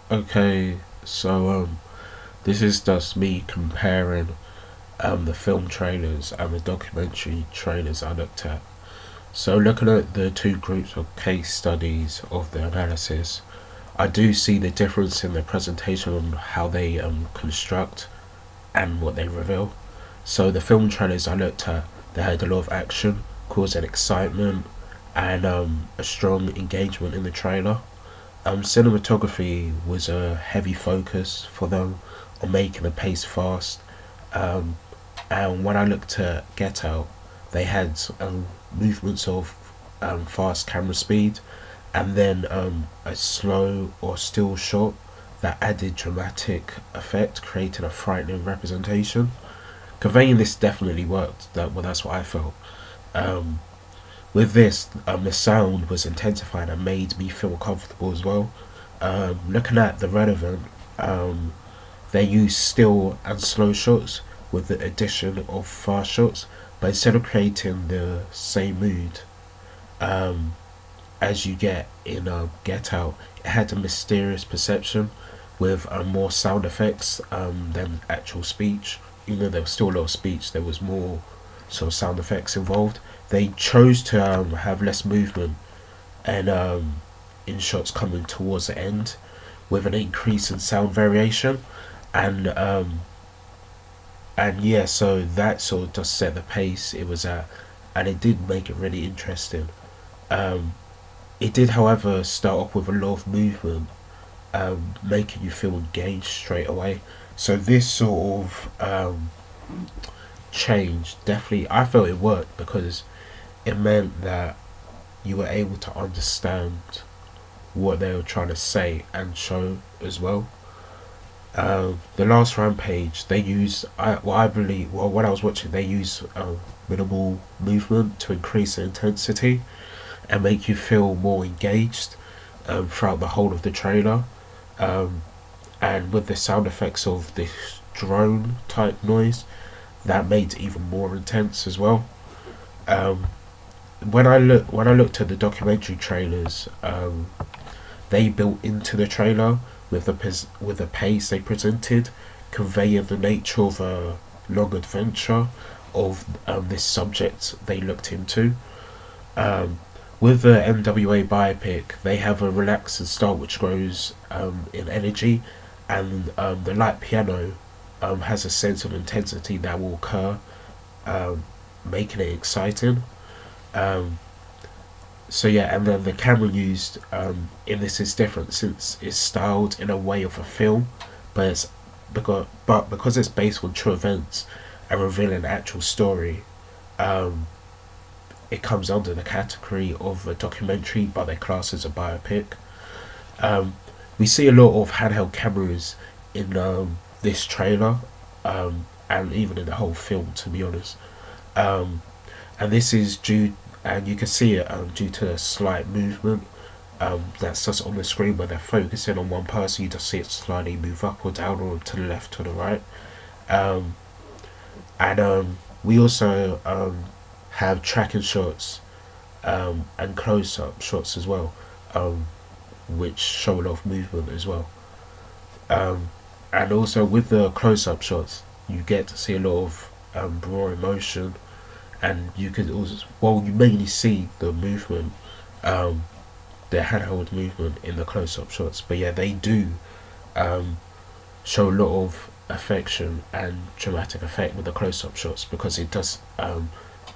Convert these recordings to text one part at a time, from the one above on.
Okay, so this is just me comparing the film trailers and the documentary trailers I looked at. So looking at the two groups of case studies of the analysis, I do see the difference in the presentation on how they construct and what they reveal. So the film trailers I looked at, they had a lot of action, causing excitement, and a strong engagement in the trailer. Cinematography was a heavy focus for them on making the pace fast. Um, and when I looked at Get Out, they had movements of fast camera speed and then a slow or still shot that added dramatic effect, creating a frightening representation. Conveying this definitely worked. That's what I felt. Um, with this, the sound was intensified and made me feel comfortable as well. Looking at the relevant, um, they use still and slow shots with the addition of fast shots, but instead of creating the same mood um, as you get in Get Out, it had a mysterious perception with more sound effects than actual speech. Even though there was still a lot of speech, there was more sort of sound effects involved. They chose to have less movement and in shots coming towards the end with an increase in sound variation and yeah, so that sort of just set the pace it was at, and it did make it really interesting. um, it did however start off with a lot of movement, making you feel engaged straight away. So this sort of change definitely I felt it worked because it meant that you were able to understand what they were trying to say and show as well. The last Rampage, they used, I believe, well, when I was watching, they used minimal movement to increase the intensity and make you feel more engaged throughout the whole of the trailer. Um, and with the sound effects of this drone type noise, that made it even more intense as well. Um, when I looked at the documentary trailers, they built into the trailer with the pace they presented, conveying the nature of a long adventure of this subject they looked into. Um, with the NWA biopic, they have a relaxing style which grows in energy, and the light piano has a sense of intensity that will occur, um, making it exciting. Um, so yeah, and then the camera used in this is different since it's styled in a way of a film, but because it's based on true events and revealing an actual story, um, it comes under the category of a documentary, but they're classed as a biopic. Um, we see a lot of handheld cameras in this trailer, and even in the whole film, to be honest. Um, and this is due, and you can see it due to a slight movement that's just on the screen where they're focusing on one person. You just see it slightly move up or down or to the left or the right. Um, and we also have tracking shots and close-up shots as well, um, which show a lot of movement as well. Um, and also with the close-up shots, you get to see a lot of raw emotion, and you could also, well, you mainly see the movement, um, the handheld movement in the close-up shots. But yeah, they do um, show a lot of affection and dramatic effect with the close-up shots because it does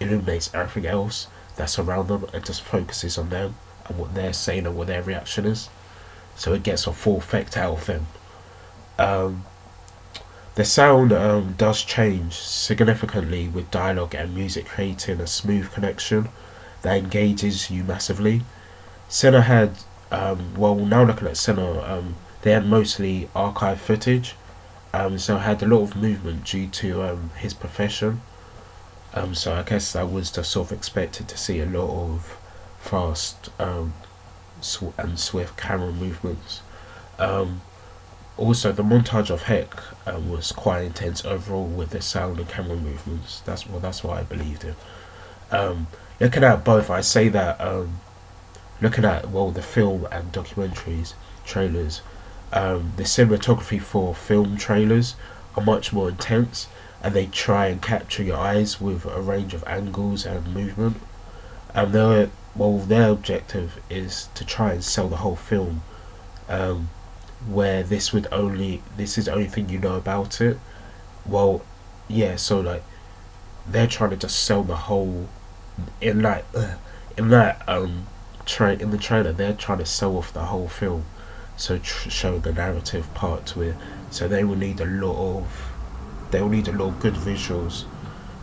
illuminates everything else that's around them and just focuses on them and what they're saying and what their reaction is. So it gets a full effect out of them. Um, the sound does change significantly with dialogue and music, creating a smooth connection that engages you massively. Senna had, well, now looking at Senna, they had mostly archive footage, so had a lot of movement due to his profession. So I guess I was just sort of expected to see a lot of fast and swift camera movements. Um, Also, the montage of Heck was quite intense overall with the sound and camera movements. That's what I believed in. Um, Looking at both, I say that looking at well the film and documentaries trailers, The cinematography for film trailers are much more intense, and they try and capture your eyes with a range of angles and movement. And their objective is to try and sell the whole film, um, where this is the only thing you know about it. Well, yeah, so like they're trying to just sell the whole in that in that in the trailer they're trying to sell off the whole film, so show the narrative part to it. So they will need a lot of good visuals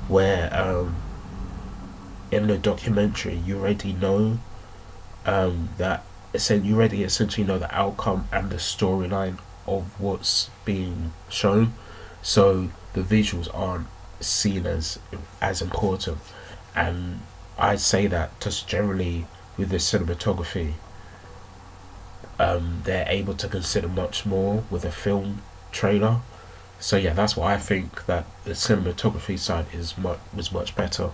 where in the documentary you already know that you already essentially know the outcome and the storyline of what's being shown, so the visuals aren't seen as important. And I'd say that just generally with the cinematography, they're able to consider much more with a film trailer. So yeah, that's why I think that the cinematography side was much better.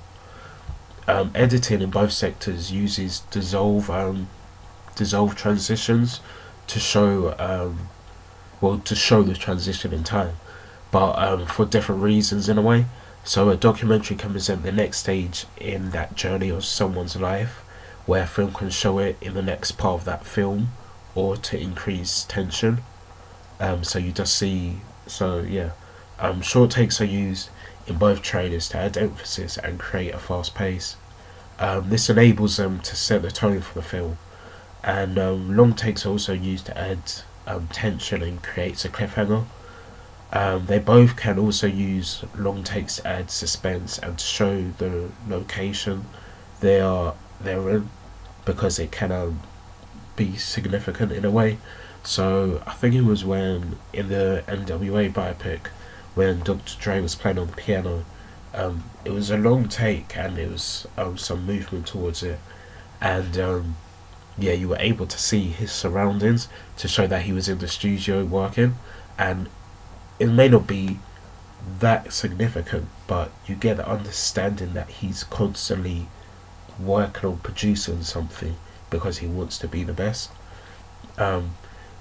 Editing in both sectors uses dissolve transitions to show to show the transition in time, but for different reasons in a way. So a documentary can present the next stage in that journey of someone's life, where a film can show it in the next part of that film, or to increase tension. So you just see. So yeah, short takes are used in both trailers to add emphasis and create a fast pace. This enables them to set the tone for the film, and long takes are also used to add tension and creates a cliffhanger. They both can also use long takes to add suspense and to show the location they're in, because it can be significant in a way. So I think it was when in the NWA biopic, when Dr. Dre was playing on the piano, it was a long take and it was some movement towards it, and yeah, you were able to see his surroundings to show that he was in the studio working, and it may not be that significant, but you get the understanding that he's constantly working on producing something because he wants to be the best. Um,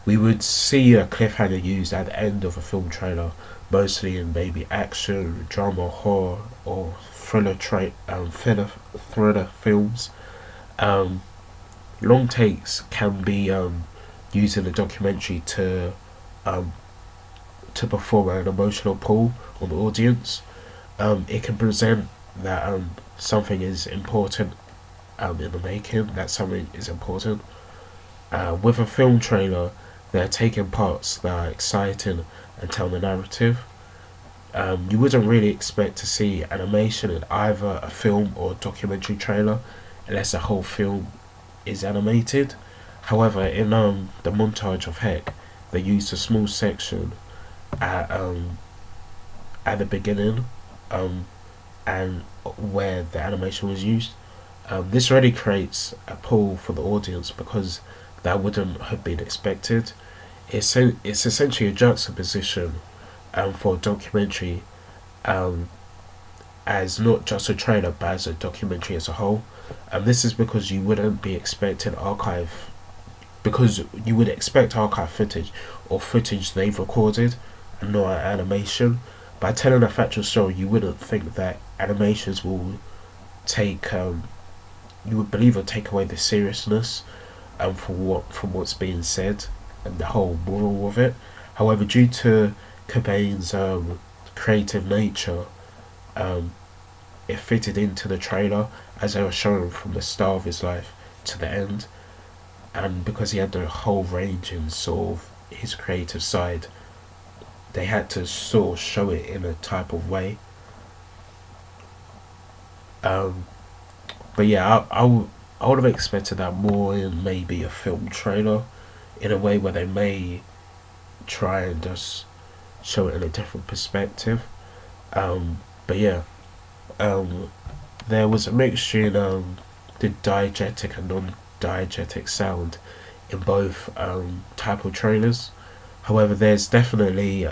we would see a cliffhanger used at the end of a film trailer, mostly in maybe action, drama, horror, or thriller films. Um, Long takes can be used in a documentary um, to perform an emotional pull on the audience. It can present that something is important in the making, that something is important. With a film trailer, they're taking parts that are exciting and tell the narrative. You wouldn't really expect to see animation in either a film or documentary trailer unless the whole film is animated. However, in the montage of Heck, they used a small section at at the beginning, um, and where the animation was used. This already creates a pull for the audience because that wouldn't have been expected. It's essentially a juxtaposition for a documentary, um, as not just a trailer but as a documentary as a whole. And this is because you wouldn't be expecting archive because you would expect archive footage or footage they've recorded and not an animation. By telling a factual story, you wouldn't think that animations will take you would believe or take away the seriousness from what's being said and the whole moral of it. However, due to Cobain's creative nature, um, it fitted into the trailer as they were showing from the start of his life to the end, and because he had the whole range in sort of his creative side, they had to sort of show it in a type of way. Um, but yeah, I would have expected that more in maybe a film trailer, in a way where they may try and just show it in a different perspective. But yeah, um, there was a mixture in the diegetic and non-diegetic sound in both type of trailers. However, there's definitely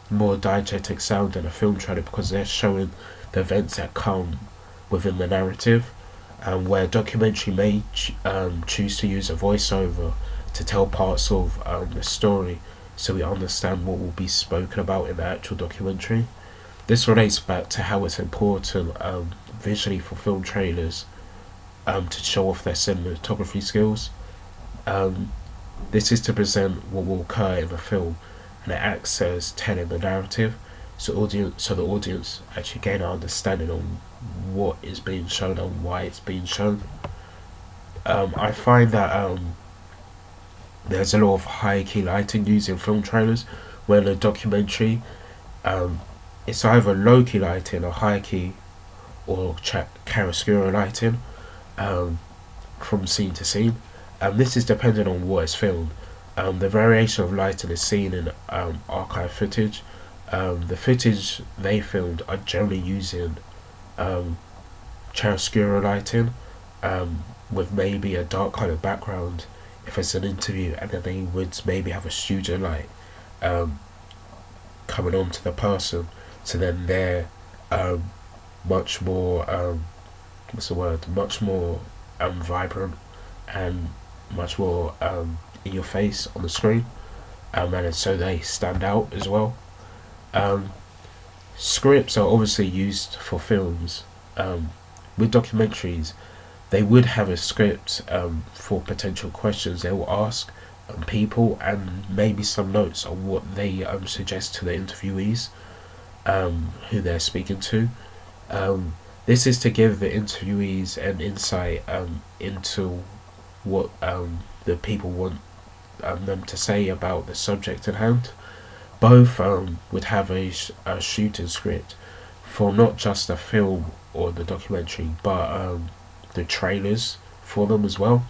more diegetic sound in a film trailer because they're showing the events that come within the narrative, where documentary may choose to use a voiceover to tell parts of the story, so we understand what will be spoken about in the actual documentary. This relates back to how it's important visually for film trailers to show off their cinematography skills. Um, this is to present what will occur in the film, and it acts as telling the narrative, so the audience actually gain an understanding on what is being shown and why it's being shown. I find that there's a lot of high key lighting used in film trailers, where in a documentary, um, it's either low key lighting or high key or chiaroscuro lighting um, from scene to scene. This is dependent on what is filmed. The variation of lighting is seen in archive footage. The footage they filmed are generally using um, chiaroscuro lighting with maybe a dark coloured background if it's an interview, and then they would maybe have a studio light um, coming on to the person, so then they're um, much more what's the word? Much more vibrant and much more in your face on the screen, and so they stand out as well. Um, Scripts are obviously used for films. With documentaries, they would have a script for potential questions they will ask people, and maybe some notes on what they suggest to the interviewees who they're speaking to. This is to give the interviewees an insight into what the people want them to say about the subject at hand. Both would have a shooting script for not just the film or the documentary, but the trailers for them as well.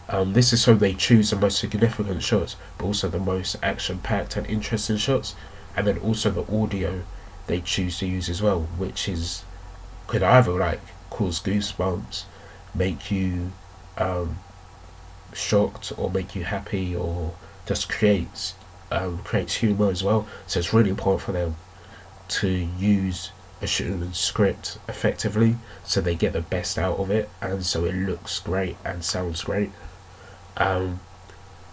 This is so they choose the most significant shots, but also the most action-packed and interesting shots, and then also the audio they choose to use as well, which is could either like cause goosebumps, make you shocked, or make you happy, or just creates humor as well. So it's really important for them to use a shooting script effectively, so they get the best out of it, and so it looks great and sounds great. Um,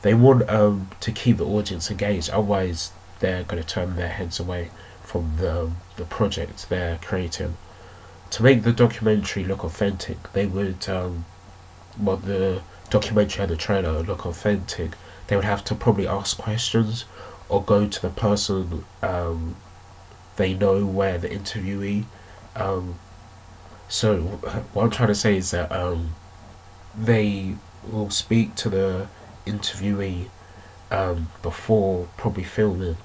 they want to keep the audience engaged, otherwise they're going to turn their heads away from the project they're creating. To make the documentary look authentic, they would well, the documentary and the trailer look authentic, they would have to probably ask questions or go to the person they know, where the interviewee. Um, so what I'm trying to say is that they will speak to the interviewee before probably filming,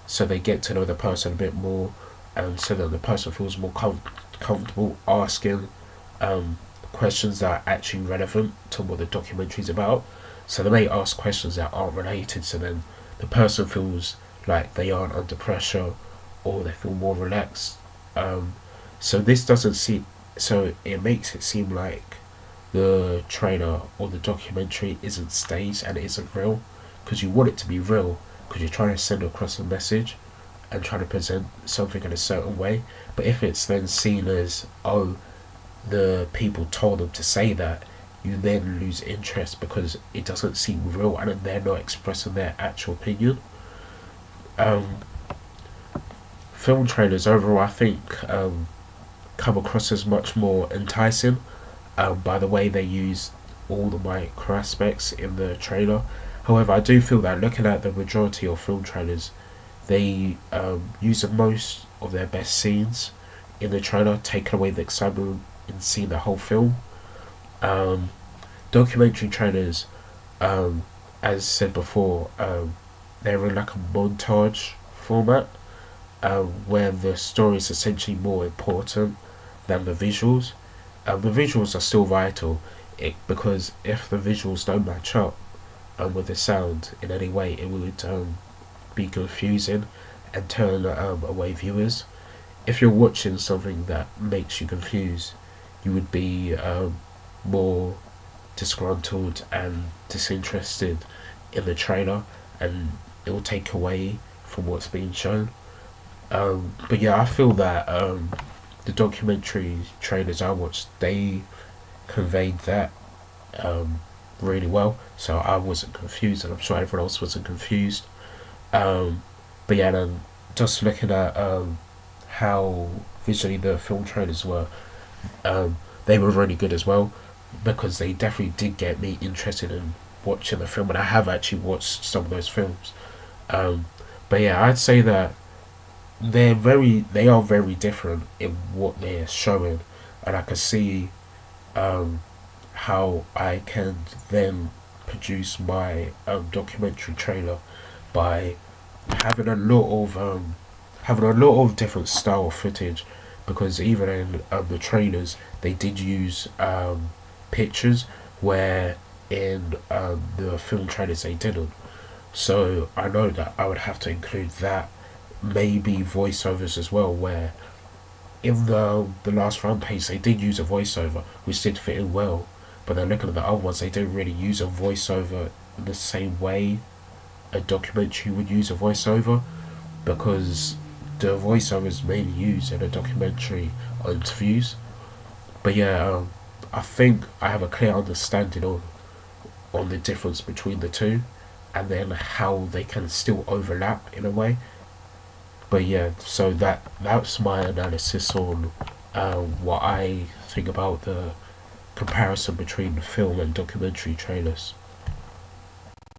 so they get to know the person a bit more, and so that the person feels more comfortable asking questions that are actually relevant to what the documentary is about. So they may ask questions that aren't related, so then the person feels like they aren't under pressure, or they feel more relaxed. Um, so this doesn't seem, so it makes it seem like the trailer or the documentary isn't staged and it isn't real, because you want it to be real, because you're trying to send across a message and trying to present something in a certain way. But if it's then seen as, oh, the people told them to say that, you then lose interest because it doesn't seem real and they're not expressing their actual opinion. Um, Film trailers overall, I think, come across as much more enticing by the way they use all the micro aspects in the trailer. However, I do feel that looking at the majority of film trailers, they use the most of their best scenes in the trailer, taking away the excitement in seeing the whole film. Um, Documentary trailers, as said before, they're in like a montage format, where the story is essentially more important than the visuals. The visuals are still vital, because if the visuals don't match up with the sound in any way, it would be confusing and turn away viewers. If you're watching something that makes you confused, you would be more disgruntled and disinterested in the trailer, and it will take away from what's being shown. But yeah, I feel that the documentary trailers I watched, they conveyed that. Um, really well, so I wasn't confused, and I'm sure everyone else wasn't confused. Um, but yeah, then just looking at how visually the film trailers were, they were really good as well, because they definitely did get me interested in watching the film, and I have actually watched some of those films. Um, but yeah, I'd say that they are very different in what they're showing, and I can see um, how I can then produce my documentary trailer by having a lot of different style footage, because even in the trailers they did use pictures where in the film trailers they didn't. So I know that I would have to include that, maybe voiceovers as well, where in the last Rampage they did use a voiceover which did fit in well, but then looking at the other ones they didn't really use a voiceover in the same way a documentary would use a voiceover, because the voiceover is mainly used in a documentary or interviews. But yeah, I think I have a clear understanding on the difference between the two, and then how they can still overlap in a way. But yeah, so that's my analysis on what I think about the comparison between film and documentary trailers.